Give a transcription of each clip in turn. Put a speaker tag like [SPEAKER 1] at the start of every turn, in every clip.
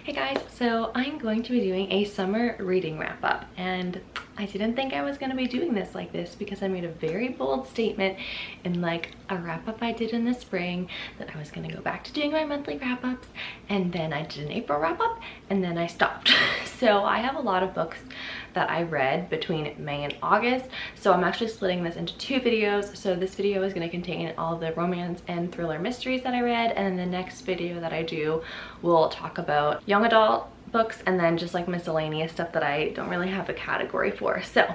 [SPEAKER 1] Hey guys, so I'm going to be doing a summer reading wrap up, and I didn't think I was going to be doing this like this because I made a very bold statement in like a wrap up I did in the spring that I was going to go back to doing my monthly wrap ups, and then I did an April wrap up and then I stopped. So I have a lot of books that I read between May and August, so I'm actually splitting this into two videos. So this video is going to contain all the romance and thriller mysteries that I read, and then the next video that I do will talk about young adult books and then just like miscellaneous stuff that I don't really have a category for. So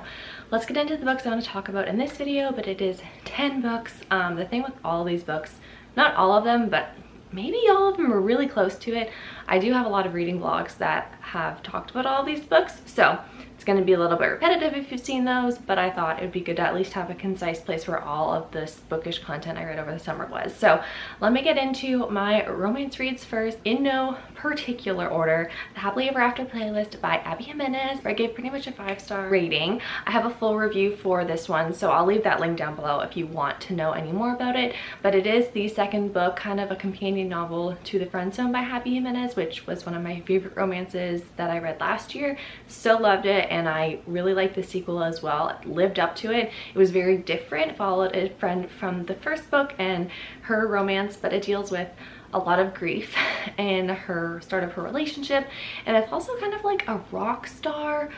[SPEAKER 1] let's get into the books I want to talk about in this video, but it is 10 books. The thing with all these books, not all of them, but maybe all of them are really close to it. I do have a lot of reading vlogs that have talked about all these books, so it's going to be a little bit repetitive if you've seen those, but I thought it would be good to at least have a concise place where all of this bookish content I read over the summer was. So let me get into my romance reads first, in no particular order. The Happily Ever After playlist by Abby Jimenez, where I gave pretty much a 5-star rating. I have a full review for this one, so I'll leave that link down below if you want to know any more about it. But it is the second book, kind of a companion novel to The Friend Zone by Abby Jimenez, which was one of my favorite romances that I read last year. So loved it, and I really liked the sequel as well. It lived up to it. It was very different, followed a friend from the first book and her romance, but it deals with a lot of grief and her start of her relationship, and it's also kind of like a rock star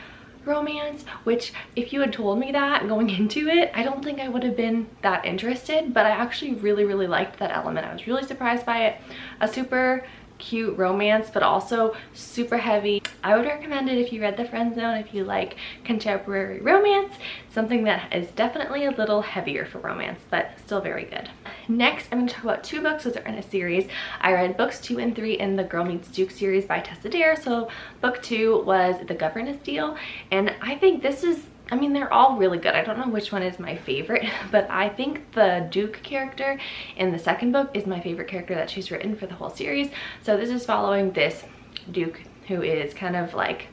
[SPEAKER 1] romance, which if you had told me that going into it, I don't think I would have been that interested, but I actually really liked that element. I was really surprised by it. A super cute romance, but also super heavy. I would recommend it if you read The Friend Zone, if you like contemporary romance, something that is definitely a little heavier for romance, but still very good. Next, I'm going to talk about two books that are in a series. I read books 2 and 3 in the Girl Meets Duke series by Tessa Dare. So book 2 was The Governess Deal, and I think this is, I mean, they're all really good. I don't know which one is my favorite, but I think the Duke character in the second book is my favorite character that she's written for the whole series. So this is following this Duke who is kind of like,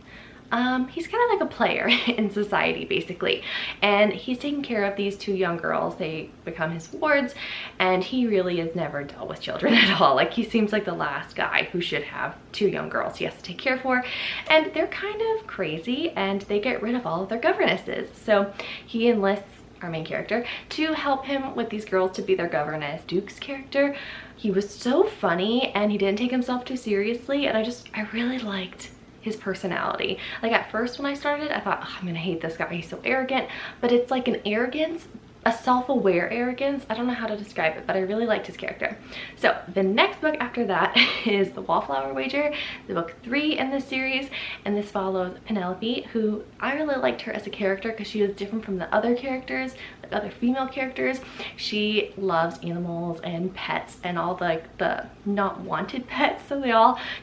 [SPEAKER 1] he's kind of like a player in society basically, and he's taking care of these two young girls. They become his wards, and he really has never dealt with children at all. Like, he seems like the last guy who should have two young girls he has to take care for, and they're kind of crazy, and they get rid of all of their governesses. So he enlists our main character to help him with these girls to be their governess. Duke's character, he was so funny and he didn't take himself too seriously, and I really liked his personality. Like, at first when I started, I thought, oh, I'm gonna hate this guy, he's so arrogant, but it's like an arrogance, a self-aware arrogance. I don't know how to describe it, but I really liked his character. So the next book after that is The Wallflower Wager, the book 3 in this series, and this follows Penelope, who I really liked her as a character because she was different from the other characters, like other female characters. She loves animals and pets and all the not wanted pets. So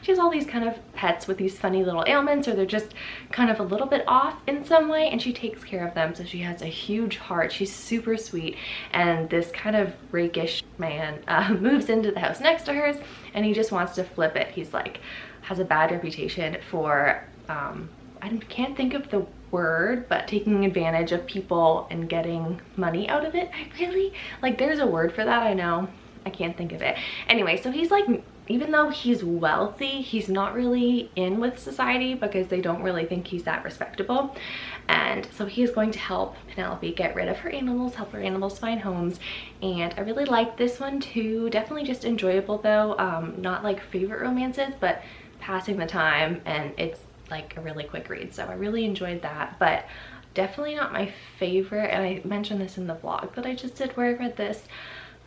[SPEAKER 1] she has all these kind of pets with these funny little ailments, or they're just kind of a little bit off in some way, and she takes care of them. So she has a huge heart. She's super sweet, and this kind of rakish man moves into the house next to hers, and he just wants to flip it. He's like, has a bad reputation for I can't think of the word, but taking advantage of people and getting money out of it. I really, like, there's a word for that, I know, I can't think of it. Anyway, so he's like, even though he's wealthy, he's not really in with society because they don't really think he's that respectable. And so he is going to help Penelope get rid of her animals, help her animals find homes. And I really liked this one too. Definitely just enjoyable though. Not like favorite romances, but passing the time, and it's like a really quick read. So I really enjoyed that, but definitely not my favorite. And I mentioned this in the vlog that I just did where I read this.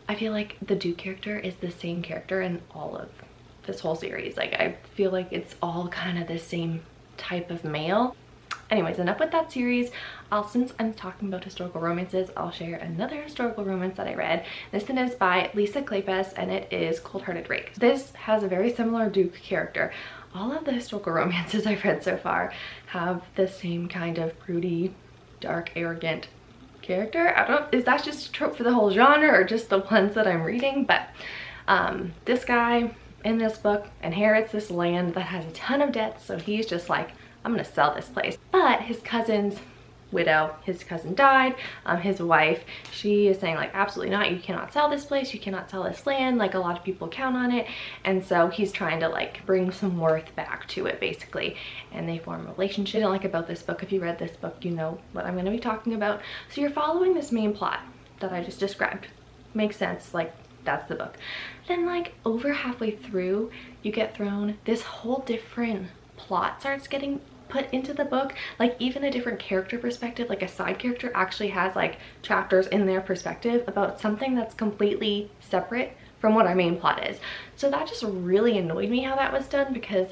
[SPEAKER 1] I feel like the Duke character is the same character in all of this whole series. Like, I feel like it's all kind of the same type of male. Anyways, enough with that series. Since I'm talking about historical romances, I'll share another historical romance that I read. This one is by Lisa Kleypas, and it is Coldhearted Rake. This has a very similar Duke character. All of the historical romances I've read so far have the same kind of broody, dark, arrogant character. I don't know, is that just a trope for the whole genre or just the ones that I'm reading? But this guy in this book inherits this land that has a ton of debts, so he's just like, I'm gonna sell this place. But his cousins widow. His cousin died. His wife, she is saying like, absolutely not, you cannot sell this place, you cannot sell this land, like a lot of people count on it. And so he's trying to like bring some worth back to it basically, and they form a relationship. I don't like about this book, if you read this book, you know what I'm going to be talking about. So you're following this main plot that I just described. Makes sense, like that's the book. Then like over halfway through, you get thrown this whole different plot starts getting put into the book, like even a different character perspective, like a side character actually has like chapters in their perspective about something that's completely separate from what our main plot is. So that just really annoyed me how that was done, because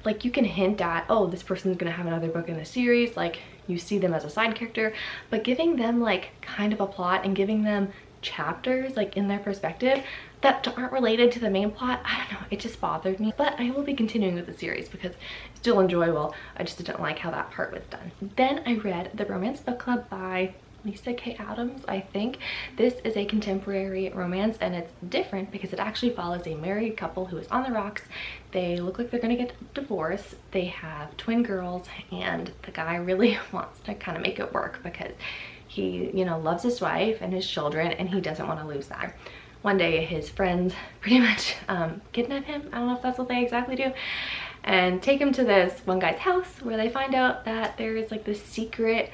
[SPEAKER 1] like you can hint at, oh, this person's gonna have another book in the series, like you see them as a side character, but giving them like kind of a plot and giving them chapters like in their perspective that aren't related to the main plot, I don't know, it just bothered me. But I will be continuing with the series because it's still enjoyable. I just didn't like how that part was done. Then I read The Romance Book Club by Lisa K. Adams, I think. This is a contemporary romance, and it's different because it actually follows a married couple who is on the rocks. They look like they're gonna get divorced. They have twin girls, and the guy really wants to kind of make it work because he, you know, loves his wife and his children, and he doesn't want to lose that. One day his friends pretty much kidnap him. I don't know if that's what they exactly do, and take him to this one guy's house where they find out that there is like this secret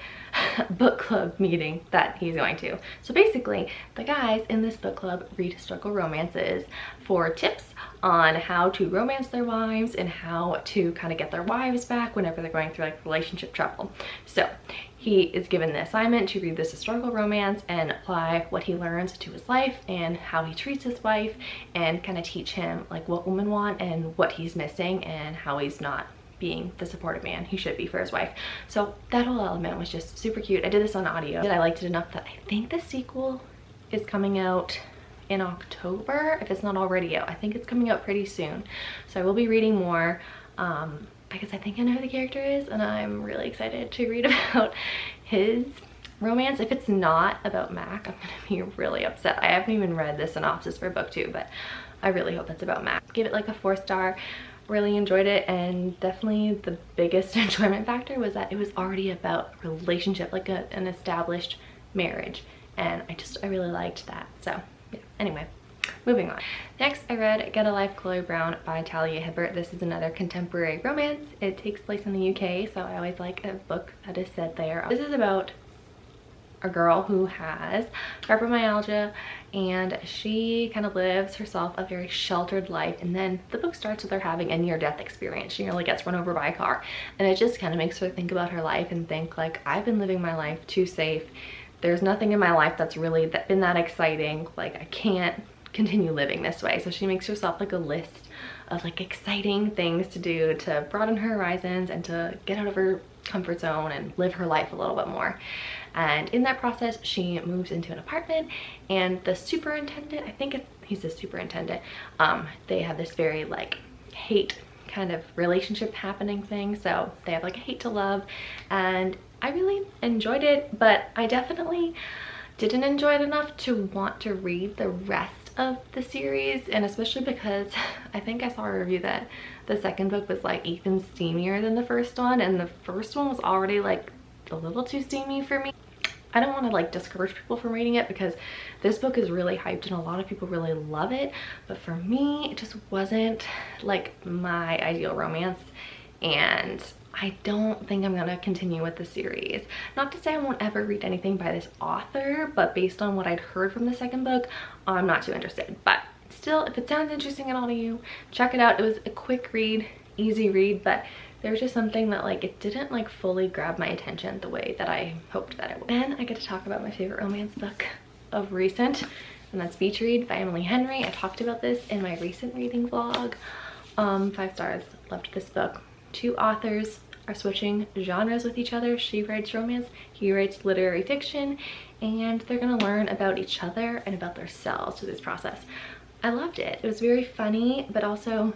[SPEAKER 1] book club meeting that he's going to. So basically the guys in this book club read historical romances for tips on how to romance their wives and how to kind of get their wives back whenever they're going through like relationship trouble. So he is given the assignment to read this historical romance and apply what he learns to his life and how he treats his wife, and kind of teach him like what women want and what he's missing and how he's not being the supportive man he should be for his wife. So that whole element was just super cute. I did this on audio. I liked it enough that I think the sequel is coming out in October, if it's not already out. I think it's coming out pretty soon. So I will be reading more because I think I know who the character is, and I'm really excited to read about his romance. If it's not about Mac, I'm gonna be really upset. I haven't even read the synopsis for book 2, but I really hope it's about Mac. Give it like a 4-star. Really enjoyed it, and definitely the biggest enjoyment factor was that it was already about relationship, like an established marriage, and I really liked that. So yeah, anyway, moving on. Next I read Get a Life Chloe Brown by Talia Hibbert. This is another contemporary romance. It takes place in the UK, so I always like a book that is set there. This is about a girl who has fibromyalgia, and she kind of lives herself a very sheltered life, and then the book starts with her having a near-death experience. She nearly gets run over by a car, and it just kind of makes her think about her life and think like, I've been living my life too safe. There's nothing in my life that's really been that exciting. Like, I can't continue living this way. So she makes herself like a list of like exciting things to do to broaden her horizons and to get out of her comfort zone and live her life a little bit more. And in that process, she moves into an apartment, and the superintendent, I think he's the superintendent, they have this very like hate kind of relationship happening thing. So they have like a hate to love, and I really enjoyed it, but I definitely didn't enjoy it enough to want to read the rest of the series, and especially because I think I saw a review that the second book was like even steamier than the first one, and the first one was already like a little too steamy for me. I don't want to like discourage people from reading it because this book is really hyped and a lot of people really love it, but for me it just wasn't like my ideal romance, and I don't think I'm gonna continue with the series. Not to say I won't ever read anything by this author, but based on what I'd heard from the second book, I'm not too interested. But still, if it sounds interesting at all to you, check it out. It was a quick read, easy read, but there was just something that like it didn't like fully grab my attention the way that I hoped that it would. Then I get to talk about my favorite romance book of recent, and that's Beach Read by Emily Henry. I talked about this in my recent reading vlog. 5 stars, loved this book. 2 authors are switching genres with each other. She writes romance, he writes literary fiction, and they're gonna learn about each other and about themselves through this process. I loved it. It was very funny, but also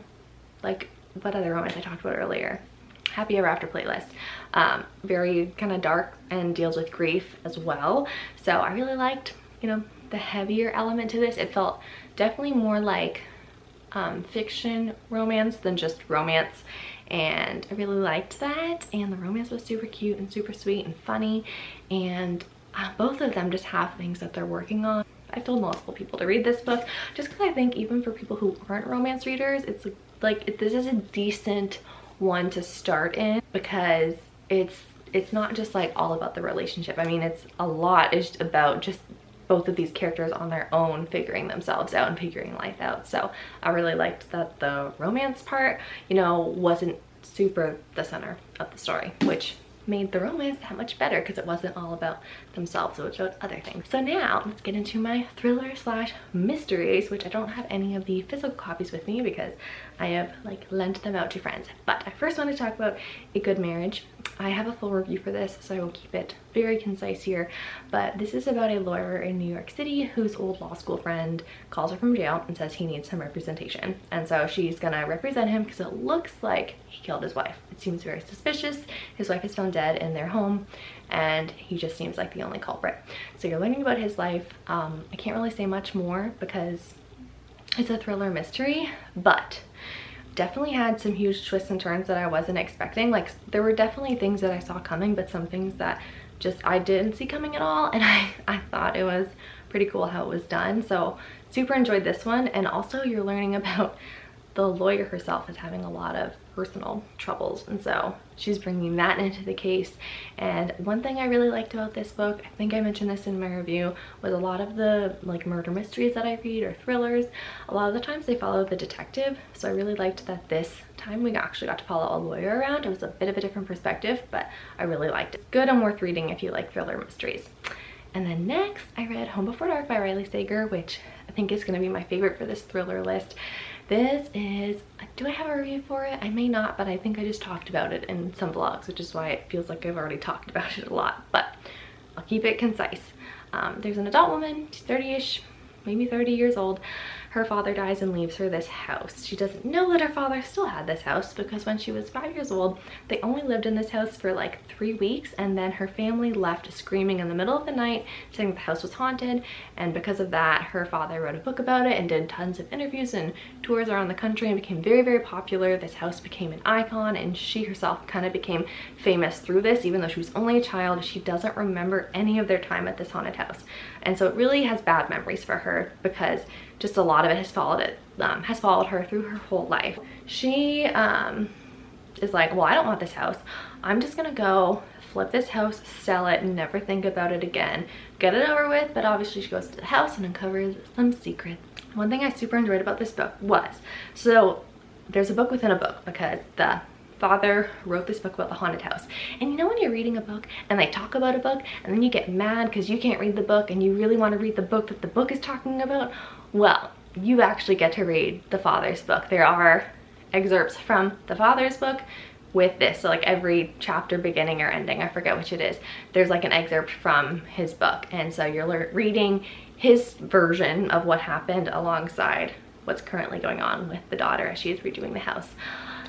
[SPEAKER 1] like what other romance I talked about earlier, Happy Ever After playlist. Very kind of dark and deals with grief as well. So I really liked, you know, the heavier element to this. It felt definitely more like fiction romance than just romance, and I really liked that. And the romance was super cute and super sweet and funny, and both of them just have things that they're working on. I've told multiple people to read this book just because I think even for people who aren't romance readers, it's like this is a decent one to start in, because it's not just like all about the relationship. I mean, it's a lot is about just both of these characters on their own figuring themselves out and figuring life out. So I really liked that the romance part, you know, wasn't super the center of the story, which made the romance that much better because it wasn't all about themselves, it was about other things. So now let's get into my thriller slash mysteries, which I don't have any of the physical copies with me because I have like lent them out to friends. But I first want to talk about A Good Marriage. I have a full review for this, so I will keep it very concise here. But this is about a lawyer in New York City whose old law school friend calls her from jail and says he needs some representation. And so she's gonna represent him because it looks like he killed his wife. It seems very suspicious. His wife is found dead in their home, and he just seems like the only culprit. So you're learning about his life. I can't really say much more because it's a thriller mystery, but definitely had some huge twists and turns that I wasn't expecting. Like, there were definitely things that I saw coming, but some things that just I didn't see coming at all, and I thought it was pretty cool how it was done. So super enjoyed this one. And also you're learning about the lawyer herself is having a lot of personal troubles, and so she's bringing that into the case. And one thing I really liked about this book, I think I mentioned this in my review, was a lot of the like murder mysteries that I read or thrillers, a lot of the times they follow the detective. So I really liked that this time we actually got to follow a lawyer around. It was a bit of a different perspective, but I really liked it. Good and worth reading if you like thriller mysteries. And then next I read Home Before Dark by Riley Sager, which I think is going to be my favorite for this thriller list. This is, do I have a review for it? I may not, but I think I just talked about it in some vlogs, which is why it feels like I've already talked about it a lot, but I'll keep it concise. There's an adult woman, she's 30-ish, maybe 30 years old. Her father dies and leaves her this house. She doesn't know that her father still had this house because when she was 5 years old, they only lived in this house for like 3 weeks, and then her family left screaming in the middle of the night saying the house was haunted. And because of that, her father wrote a book about it and did tons of interviews and tours around the country and became very, very popular. This house became an icon, and she herself kind of became famous through this. Even though she was only a child, she doesn't remember any of their time at this haunted house. And so it really has bad memories for her because just a lot of it has followed her through her whole life. She is like, well, I don't want this house. I'm just gonna go flip this house, sell it, and never think about it again. Get it over with. But obviously she goes to the house and uncovers some secrets. One thing I super enjoyed about this book was, so there's a book within a book because the father wrote this book about the haunted house. And you know when you're reading a book and they talk about a book and then you get mad because you can't read the book and you really want to read the book that the book is talking about? Well, you actually get to read the father's book. There are excerpts from the father's book with this. So like every chapter, beginning or ending, I forget which it is, there's like an excerpt from his book. And so you're reading his version of what happened alongside what's currently going on with the daughter as she is redoing the house,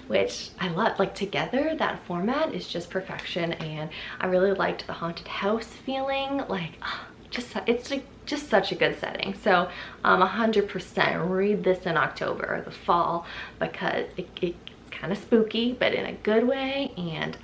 [SPEAKER 1] which I love. Like together, that format is just perfection. And I really liked the haunted house feeling. Like, it's like just such a good setting. So 100% read this in October or the fall because it's kind of spooky, but in a good way. And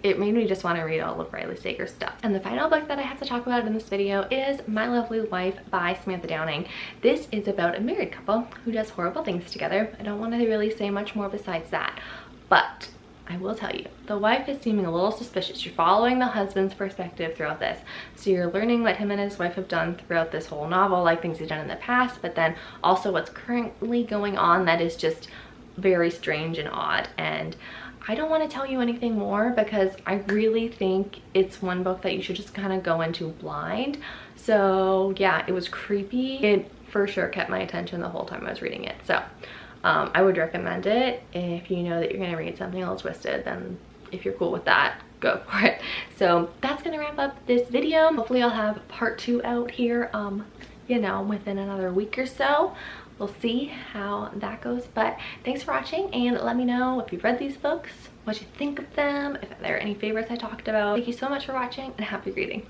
[SPEAKER 1] it made me just want to read all of Riley Sager's stuff. And the final book that I have to talk about in this video is My Lovely Wife by Samantha Downing. This is about a married couple who does horrible things together. I don't want to really say much more besides that, but I will tell you, the wife is seeming a little suspicious. You're following the husband's perspective throughout this. So you're learning what him and his wife have done throughout this whole novel, like things he's done in the past, but then also what's currently going on that is just very strange and odd. And I don't want to tell you anything more because I really think it's one book that you should just kind of go into blind. So yeah, it was creepy. It for sure kept my attention the whole time I was reading it. So I would recommend it if you know that you're going to read something a little twisted. Then if you're cool with that, go for it. So that's going to wrap up this video. Hopefully I'll have part 2 out here, you know, within another week or so. We'll see how that goes. But thanks for watching, and let me know if you've read these books, what you think of them, if there are any favorites I talked about. Thank you so much for watching, and happy reading.